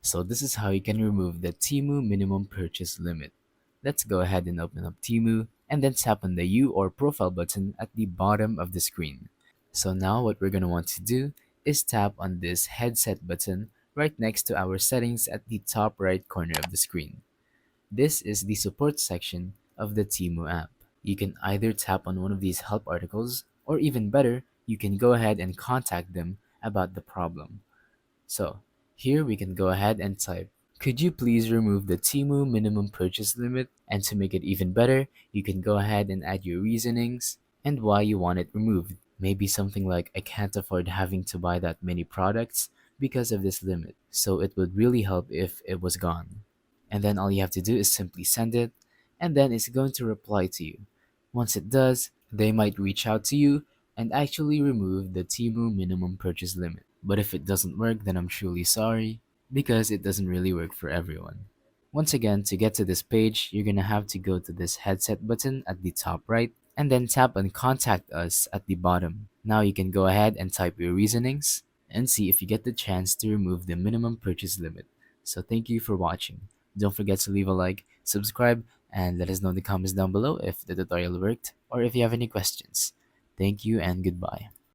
So this is how you can remove the Temu minimum purchase limit. Let's go ahead and open up Temu and then tap on the U or profile button at the bottom of the screen. So now what we're going to want to do is tap on this headset button right next to our settings at the top right corner of the screen. This is the support section of the Temu app. You can either tap on one of these help articles, or even better, you can go ahead and contact them about the problem. So, here we can go ahead and type, "Could you please remove the Temu minimum purchase limit?" And to make it even better, you can go ahead and add your reasonings and why you want it removed. Maybe something like, "I can't afford having to buy that many products because of this limit, so it would really help if it was gone." And then all you have to do is simply send it, and then it's going to reply to you. Once it does, they might reach out to you and actually remove the Temu minimum purchase limit. But if it doesn't work, then I'm truly sorry, because it doesn't really work for everyone. Once again, to get to this page, you're gonna have to go to this headset button at the top right, and then tap on Contact Us at the bottom. Now you can go ahead and type your reasonings, and see if you get the chance to remove the minimum purchase limit. So thank you for watching. Don't forget to leave a like, subscribe, and let us know in the comments down below if the tutorial worked or if you have any questions. Thank you and goodbye.